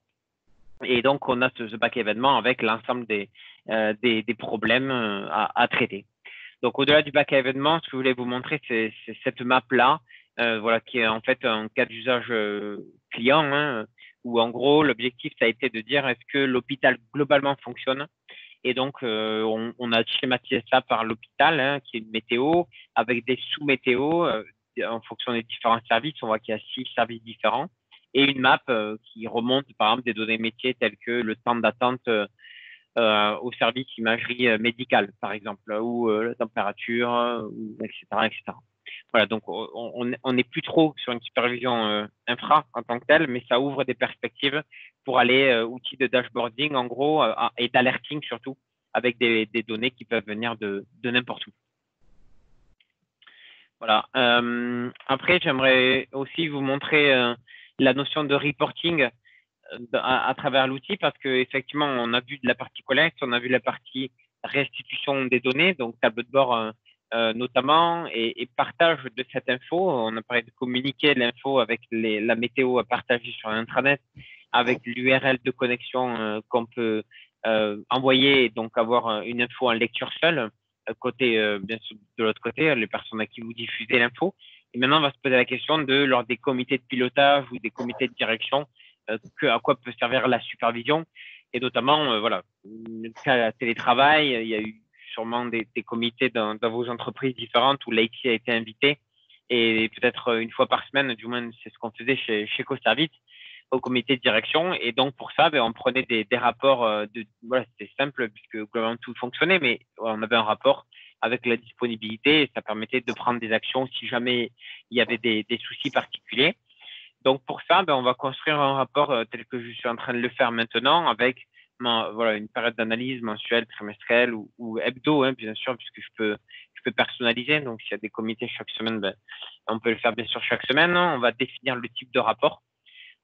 Speaker 2: Et donc on a ce bac événement avec l'ensemble des problèmes à traiter. Donc au-delà du bac à événement, ce que je voulais vous montrer, c'est cette map là, voilà, qui est en fait un cas d'usage client, où en gros l'objectif ça a été de dire est-ce que l'hôpital globalement fonctionne. Et donc on a schématisé ça par l'hôpital, qui est une météo avec des sous-météos en fonction des différents services. On voit qu'il y a 6 services différents et une map qui remonte par exemple des données métiers telles que le temps d'attente au service imagerie médicale, par exemple, ou la température, etc., etc. Voilà, donc on n'est plus trop sur une supervision infra en tant que telle, mais ça ouvre des perspectives pour aller outils de dashboarding, en gros, et d'alerting surtout, avec des données qui peuvent venir de n'importe où. Voilà. Après, j'aimerais aussi vous montrer la notion de reporting à travers l'outil, parce que effectivement on a vu de la partie collecte, on a vu la partie restitution des données, donc tableau de bord notamment, et partage de cette info. On a parlé de communiquer l'info avec la météo à partager sur l'intranet, avec l'URL de connexion qu'on peut envoyer, et donc avoir une info en lecture seule, côté bien sûr de l'autre côté, les personnes à qui vous diffusez l'info. Et maintenant on va se poser la question de lors des comités de pilotage ou des comités de direction, à quoi peut servir la supervision. Et notamment, voilà, le cas télétravail, il y a eu sûrement des comités dans vos entreprises différentes où l'IT a été invité. Et peut-être une fois par semaine, du moins, c'est ce qu'on faisait chez CoService, au comité de direction. Et donc, pour ça, on prenait des rapports voilà, c'était simple puisque globalement tout fonctionnait, mais on avait un rapport avec la disponibilité et ça permettait de prendre des actions si jamais il y avait des soucis particuliers. Donc, pour ça, on va construire un rapport tel que je suis en train de le faire maintenant avec voilà, une période d'analyse mensuelle, trimestrielle ou hebdo, hein, bien sûr, puisque je peux personnaliser. Donc, s'il y a des comités chaque semaine, on peut le faire bien sûr chaque semaine. On va définir le type de rapport.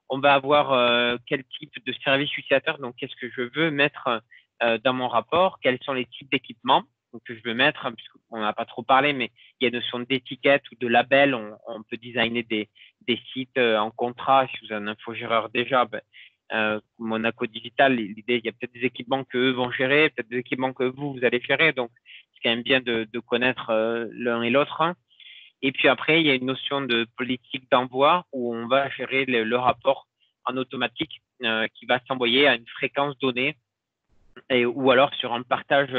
Speaker 2: On va avoir quel type de service utilisateur, donc qu'est-ce que je veux mettre dans mon rapport, quels sont les types d'équipements que je veux mettre, puisqu'on n'a pas trop parlé, mais il y a une notion d'étiquette ou de label. On peut designer des sites en contrat. Si vous avez un infogéreur déjà, Monaco Digital, l'idée, il y a peut-être des équipements qu'eux vont gérer, peut-être des équipements que vous allez gérer. Donc, c'est quand même bien de connaître l'un et l'autre. Et puis après, il y a une notion de politique d'envoi où on va gérer le rapport en automatique qui va s'envoyer à une fréquence donnée ou alors sur un partage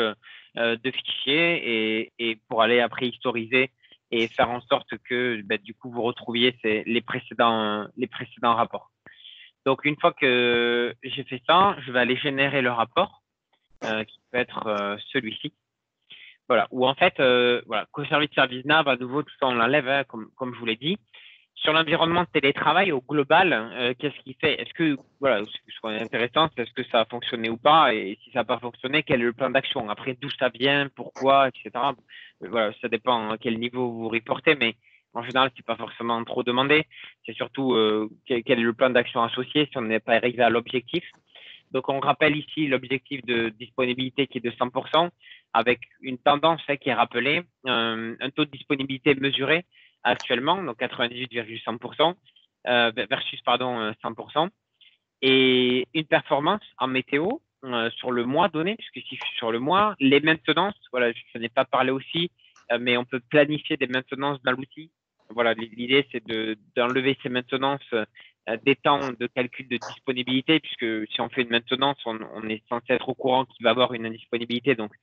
Speaker 2: de fichiers et pour aller après historiser et faire en sorte que du coup vous retrouviez les précédents rapports. Donc une fois que j'ai fait ça, je vais aller générer le rapport qui peut être celui-ci. Voilà, où en fait, voilà, CoService ServiceNav, à nouveau, tout ça, on l'enlève, hein, comme je vous l'ai dit. Sur l'environnement de télétravail, au global, qu'est-ce qu'il fait? Est-ce que, voilà, ce qui est intéressant, c'est est-ce que ça a fonctionné ou pas? Et si ça n'a pas fonctionné, quel est le plan d'action? Après, d'où ça vient, pourquoi, etc. Voilà, ça dépend à quel niveau vous reportez, mais en général, c'est pas forcément trop demandé. C'est surtout quel est le plan d'action associé si on n'est pas arrivé à l'objectif. Donc, on rappelle ici l'objectif de disponibilité qui est de 100%, avec une tendance qui est rappelée, un taux de disponibilité mesuré actuellement, donc 98,100% versus 100%, et une performance en météo sur le mois donné, puisque si sur le mois, les maintenances, voilà, je n'ai pas parlé aussi, mais on peut planifier des maintenances dans l'outil. Voilà, l'idée c'est d'enlever ces maintenances des temps de calcul de disponibilité, puisque si on fait une maintenance, on est censé être au courant qu'il va avoir une indisponibilité, donc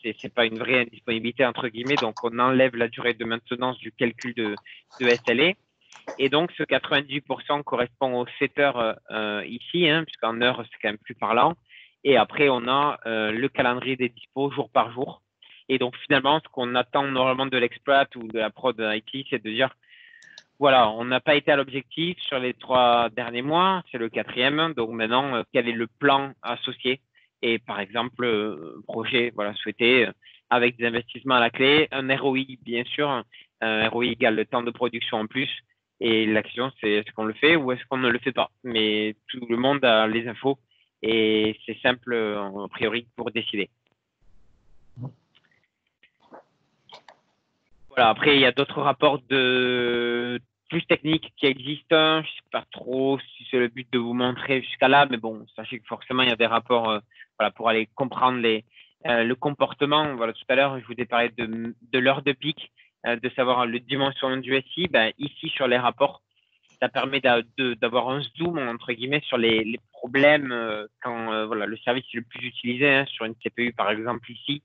Speaker 2: c'est pas une vraie indisponibilité entre guillemets, donc on enlève la durée de maintenance du calcul de SLA. Et donc, ce 98% correspond aux 7 heures ici, hein, puisqu'en heure, c'est quand même plus parlant. Et après, on a le calendrier des dispos jour par jour. Et donc, finalement, ce qu'on attend normalement de l'exploit ou de la prod IT, c'est de dire, voilà, on n'a pas été à l'objectif sur les 3 derniers mois, c'est le 4e. Donc, maintenant, quel est le plan associé? Et par exemple, projet, voilà, souhaité avec des investissements à la clé, un ROI, bien sûr, un ROI égale le temps de production en plus. Et la question, c'est est-ce qu'on le fait ou est-ce qu'on ne le fait pas? Mais tout le monde a les infos et c'est simple, a priori, pour décider. Voilà, après, il y a d'autres rapports plus techniques qui existent. Je ne sais pas trop si c'est le but de vous montrer jusqu'à là, mais bon, sachez que forcément, il y a des rapports voilà, pour aller comprendre le comportement. Voilà, tout à l'heure, je vous ai parlé de l'heure de pic, de savoir le dimension du SI. Ici, sur les rapports, ça permet d'avoir un zoom, entre guillemets, sur les problèmes quand voilà, le service est le plus utilisé, hein, sur une CPU, par exemple, ici.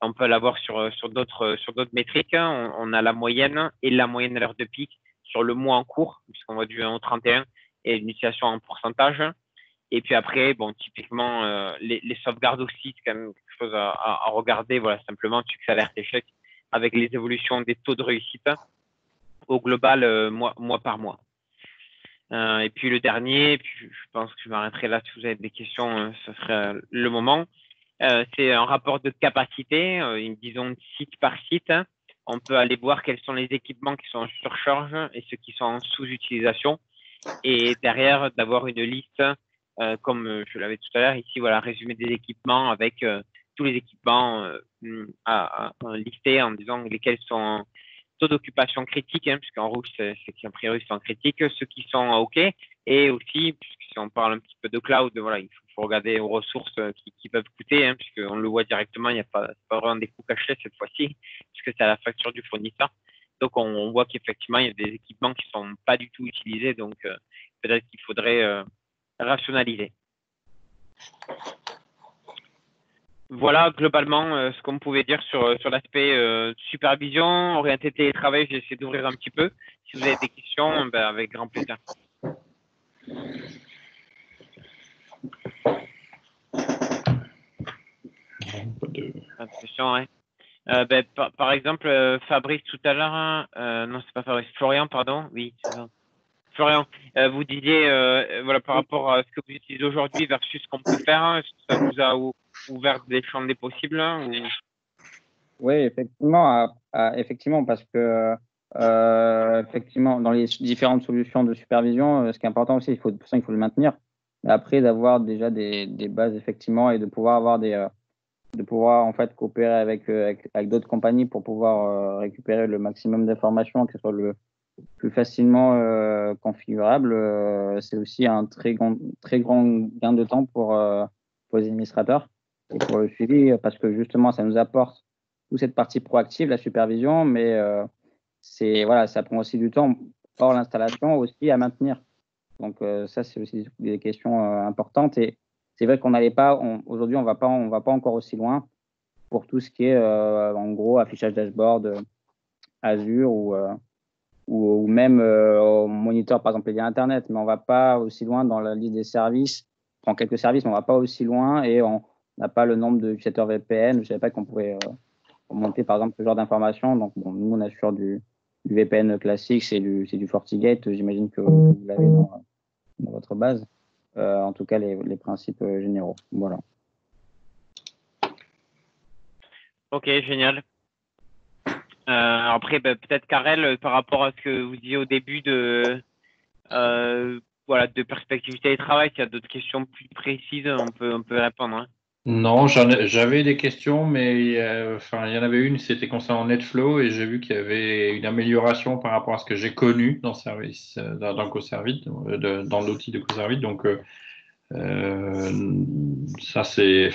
Speaker 2: On peut l'avoir sur d'autres métriques. Hein. On a la moyenne et la moyenne à l'heure de pic sur le mois en cours, puisqu'on va du 1 au 31 et l'initiation en pourcentage. Et puis après, bon, typiquement, les sauvegardes aussi, c'est quand même quelque chose à regarder. Voilà, simplement, tu fais alerte échec avec les évolutions des taux de réussite au global, mois par mois. Et puis le dernier, puis je pense que je m'arrêterai là si vous avez des questions, ce serait le moment. C'est un rapport de capacité, disons site par site. Hein. On peut aller voir quels sont les équipements qui sont en surcharge et ceux qui sont en sous-utilisation. Et derrière, d'avoir une liste, comme je l'avais tout à l'heure, ici, voilà, résumé des équipements avec tous les équipements à lister en disant lesquels sont en taux d'occupation critique, hein, puisqu'en rouge, c'est qui a priori sont critiques, ceux qui sont OK, et aussi, puisque si on parle un petit peu de cloud, voilà, il faut regarder aux ressources qui peuvent coûter, hein, puisqu'on le voit directement, il n'y a pas vraiment des coûts cachés cette fois-ci, puisque c'est à la facture du fournisseur. Donc, on voit qu'effectivement, il y a des équipements qui ne sont pas du tout utilisés, donc peut-être qu'il faudrait rationalisé. Voilà globalement ce qu'on pouvait dire sur l'aspect supervision, orienté télétravail. J'ai essayé d'ouvrir un petit peu. Si vous avez des questions, ben, avec grand plaisir.
Speaker 5: Pas de
Speaker 2: question, ouais. Ben, par exemple, Fabrice tout à l'heure, non, c'est pas Fabrice, Florian, pardon, oui, c'est ça. Florian, vous disiez, voilà, par rapport à ce que vous utilisez aujourd'hui versus ce qu'on peut faire, hein, est-ce que ça vous a ouvert des champs des possibles hein, ou...
Speaker 6: Oui, effectivement, parce que effectivement, dans les différentes solutions de supervision, ce qui est important aussi, pour ça, il faut le maintenir. Mais après, d'avoir déjà des bases, effectivement, et de pouvoir avoir de pouvoir en fait coopérer avec d'autres compagnies pour pouvoir récupérer le maximum d'informations, que ce soit le plus facilement configurable, c'est aussi un très grand gain de temps pour les administrateurs et pour le suivi, parce que justement, ça nous apporte toute cette partie proactive, la supervision, mais ça prend aussi du temps hors l'installation aussi à maintenir. Donc ça, c'est aussi des questions importantes. Et c'est vrai qu'on n'allait pas, aujourd'hui, on va pas encore aussi loin pour tout ce qui est en gros affichage dashboard Azure ou même on moniteur par exemple via Internet, mais on va pas aussi loin dans la liste des services. On prend quelques services, mais on va pas aussi loin et on n'a pas le nombre d'utilisateurs VPN. Je ne savais pas qu'on pouvait monter par exemple ce genre d'informations. Donc bon, nous on assure du VPN classique, c'est du FortiGate. J'imagine que vous l'avez dans votre base. En tout cas les principes généraux. Voilà.
Speaker 2: Ok, génial. Après, ben, peut-être Karel, par rapport à ce que vous disiez au début de perspective télétravail, s'il y a d'autres questions plus précises, on peut répondre. Hein.
Speaker 5: Non, j'avais des questions, mais il y en avait une, c'était concernant NetFlow, et j'ai vu qu'il y avait une amélioration par rapport à ce que j'ai connu dans service, dans CoServit, dans l'outil de CoServit. Donc, ça, c'est,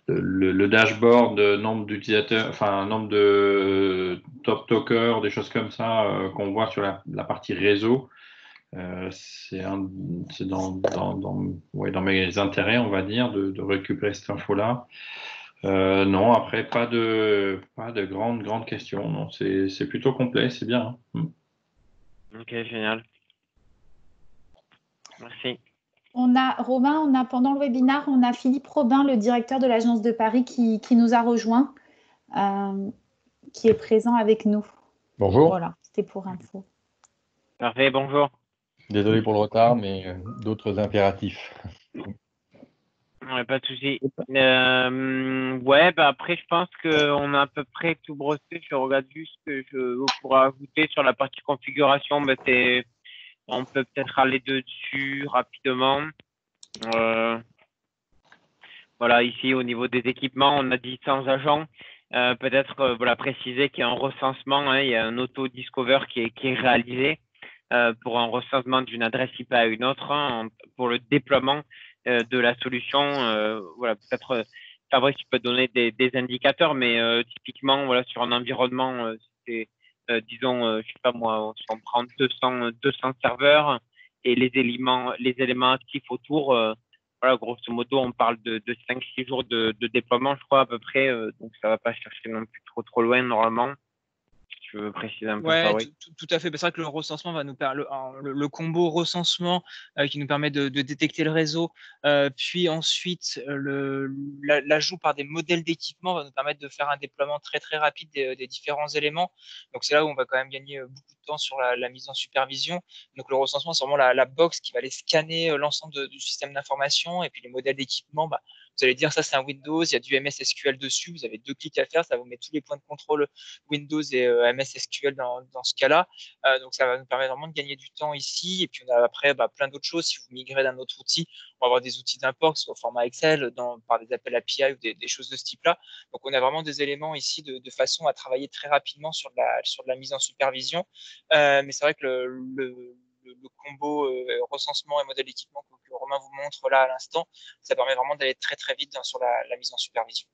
Speaker 5: le dashboard, nombre d'utilisateurs, nombre de top talkers, des choses comme ça qu'on voit sur la partie réseau. C'est dans mes intérêts, on va dire, de récupérer cette info-là. Non, après, pas de grandes questions. Non, c'est plutôt complet, c'est bien. Hein.
Speaker 2: Ok, génial. Merci.
Speaker 1: Romain, pendant le webinaire, on a Philippe Robin, le directeur de l'Agence de Paris, qui nous a rejoint, qui est présent avec nous.
Speaker 7: Bonjour.
Speaker 1: Voilà, c'était pour info.
Speaker 2: Parfait, bonjour.
Speaker 7: Désolé pour le retard, mais d'autres impératifs.
Speaker 2: Ouais, pas de souci. Après, je pense qu'on a à peu près tout brossé. Je regarde juste ce que je pourrais ajouter sur la partie configuration. On peut peut-être aller dessus rapidement. Voilà, ici, au niveau des équipements, on a dit 100 agents. Peut-être préciser qu'il y a un recensement, hein, il y a un auto-discover qui est réalisé pour un recensement d'une adresse IP à une autre, hein, pour le déploiement de la solution. Peut-être, Fabrice, tu peux donner des indicateurs, mais typiquement, sur un environnement, c'est, disons, je sais pas moi, si on prend 200 serveurs et les éléments actifs autour, grosso modo, on parle de 5-6 jours de déploiement, je crois, à peu près. Donc, ça va pas chercher non plus trop loin, normalement. Je veux préciser un peu ça, oui.
Speaker 4: Tout à fait. C'est vrai que le recensement va nous permettre, le combo recensement qui nous permet de détecter le réseau, puis ensuite l'ajout par des modèles d'équipement va nous permettre de faire un déploiement très très rapide des différents éléments. Donc c'est là où on va quand même gagner beaucoup de temps sur la mise en supervision. Donc le recensement, c'est vraiment la box qui va aller scanner l'ensemble du système d'information, et puis les modèles d'équipement, vous allez dire ça c'est un Windows, il y a du MS SQL dessus, vous avez 2 clics à faire, ça vous met tous les points de contrôle Windows et MS SQL dans ce cas-là. Donc ça va nous permettre vraiment de gagner du temps ici. Et puis on a après plein d'autres choses. Si vous migrez d'un autre outil, on va avoir des outils d'import, soit au format Excel, par des appels API ou des choses de ce type-là. Donc on a vraiment des éléments ici de façon à travailler très rapidement sur de la mise en supervision. Mais c'est vrai que le combo recensement et modèle d'équipement que Romain vous montre là à l'instant, ça permet vraiment d'aller très très vite sur la mise en supervision.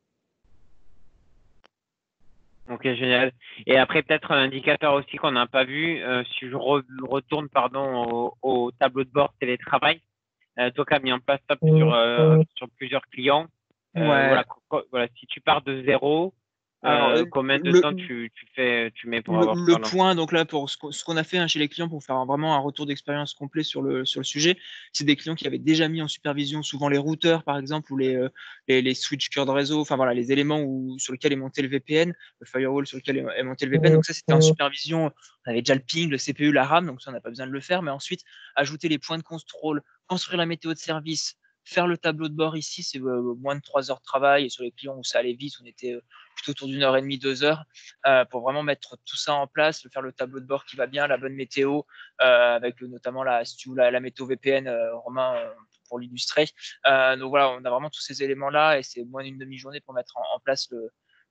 Speaker 2: Ok, génial. Et après, peut-être un indicateur aussi qu'on n'a pas vu, si je retourne au tableau de bord télétravail, toi qui as mis en place ça sur plusieurs clients,
Speaker 4: Ouais.
Speaker 2: voilà, si tu pars de zéro,
Speaker 4: Alors,
Speaker 2: combien de temps tu mets pour avoir
Speaker 4: le
Speaker 2: ça là?
Speaker 4: point, donc là, pour ce qu'on a fait chez les clients pour faire vraiment un retour d'expérience complet sur le sujet, c'est des clients qui avaient déjà mis en supervision souvent les routeurs, par exemple, ou les switch cœur de réseau, enfin voilà, les éléments sur lesquels est monté le VPN, le firewall sur lequel est monté le VPN. Donc ça, c'était en supervision. On avait déjà le ping, le CPU, la RAM, donc ça, on n'a pas besoin de le faire. Mais ensuite, ajouter les points de contrôle, construire la météo de service, faire le tableau de bord ici, c'est moins de 3 heures de travail. Et sur les clients où ça allait vite, on était plutôt autour d'1 heure et demie, 2 heures, pour vraiment mettre tout ça en place, faire le tableau de bord qui va bien, la bonne météo, avec notamment la météo VPN, Romain, pour l'illustrer. Donc voilà, on a vraiment tous ces éléments-là et c'est moins d'une demi-journée pour mettre en place tout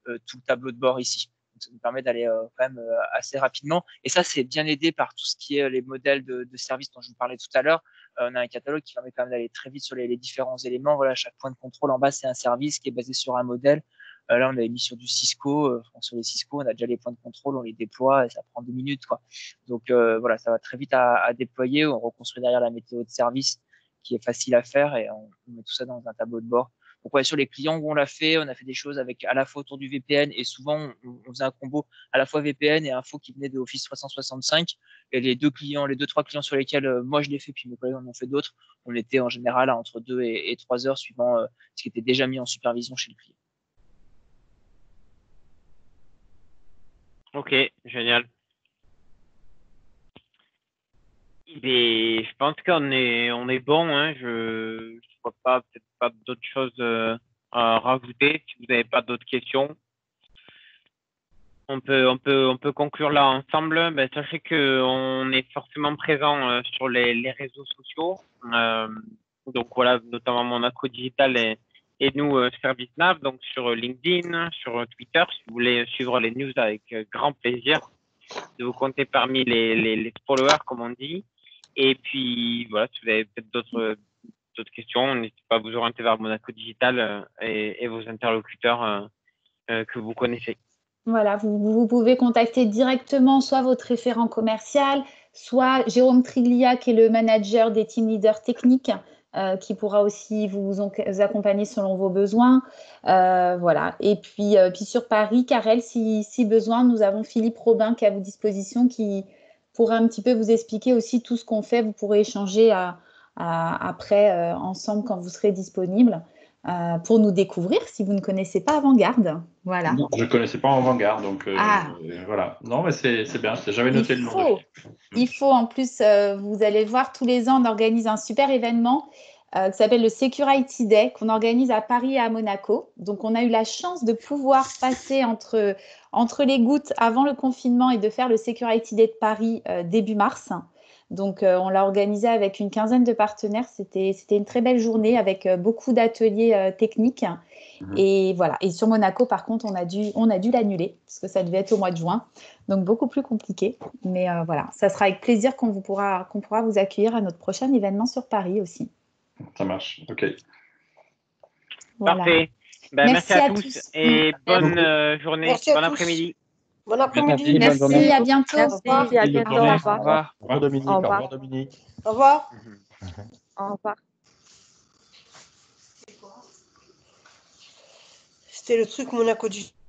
Speaker 4: le tableau de bord ici. Donc, ça nous permet d'aller quand même assez rapidement. Et ça, c'est bien aidé par tout ce qui est les modèles de services dont je vous parlais tout à l'heure. On a un catalogue qui permet quand même d'aller très vite sur les différents éléments. Voilà, chaque point de contrôle en bas, c'est un service qui est basé sur un modèle. Là, on avait mis sur du Cisco. Sur les Cisco, on a déjà les points de contrôle, on les déploie et ça prend 2 minutes, quoi. Donc voilà, ça va très vite à déployer. On reconstruit derrière la météo de service qui est facile à faire et on met tout ça dans un tableau de bord. Donc ouais, sur les clients où on a fait des choses avec à la fois autour du VPN et souvent on faisait un combo à la fois VPN et info qui venait de Office 365. Et les 2, 3 clients sur lesquels moi je l'ai fait, puis mes collègues en ont fait d'autres, on était en général à entre 2 et 3 heures suivant ce qui était déjà mis en supervision chez le client.
Speaker 2: Ok, génial. Je pense qu'on est bon, hein. Je vois peut-être pas d'autres choses à rajouter. Si vous n'avez pas d'autres questions, on peut conclure là ensemble. Ben, sachez que on est forcément présent sur les réseaux sociaux. Donc voilà, notamment Monaco Digital et nous ServiceNav, donc sur LinkedIn, sur Twitter. Si vous voulez suivre les news avec grand plaisir, de vous compter parmi les followers, comme on dit. Et puis voilà, si vous avez peut-être d'autres questions, n'hésitez pas à vous orienter vers Monaco Digital et vos interlocuteurs que vous connaissez.
Speaker 1: Voilà, vous pouvez contacter directement soit votre référent commercial, soit Jérôme Triglia, qui est le manager des team leaders techniques, qui pourra aussi vous accompagner selon vos besoins. Voilà. Et puis sur Paris, Karel, si besoin, nous avons Philippe Robin qui est à votre disposition, qui pourra un petit peu vous expliquer aussi tout ce qu'on fait. Vous pourrez échanger après ensemble quand vous serez disponible. Pour nous découvrir si vous ne connaissez pas Avant-Garde. Voilà.
Speaker 5: Non, je ne connaissais pas Avant-Garde, donc voilà. Non, mais c'est bien, j'avais noté le nom.
Speaker 1: Il faut, en plus, vous allez voir, tous les ans, on organise un super événement qui s'appelle le Security Day, qu'on organise à Paris et à Monaco. Donc, on a eu la chance de pouvoir passer entre les gouttes avant le confinement et de faire le Security Day de Paris début mars. Donc, on l'a organisé avec une quinzaine de partenaires. C'était une très belle journée avec beaucoup d'ateliers techniques. Et voilà. Et sur Monaco, par contre, on a dû l'annuler parce que ça devait être au mois de juin. Donc, beaucoup plus compliqué. Mais voilà, ça sera avec plaisir qu'on pourra vous accueillir à notre prochain événement sur Paris aussi.
Speaker 5: Ça marche. OK.
Speaker 1: Voilà.
Speaker 2: Parfait. Ben, merci à tous et bonne journée. Bon après-midi.
Speaker 3: Bon après-midi.
Speaker 1: Merci, à bientôt.
Speaker 8: Merci, à bientôt. Au revoir.
Speaker 7: Au revoir Dominique.
Speaker 8: Au
Speaker 7: Au
Speaker 8: revoir.
Speaker 7: revoir Dominique.
Speaker 3: Au revoir.
Speaker 8: Au revoir.
Speaker 3: C'était le truc Monaco Digital.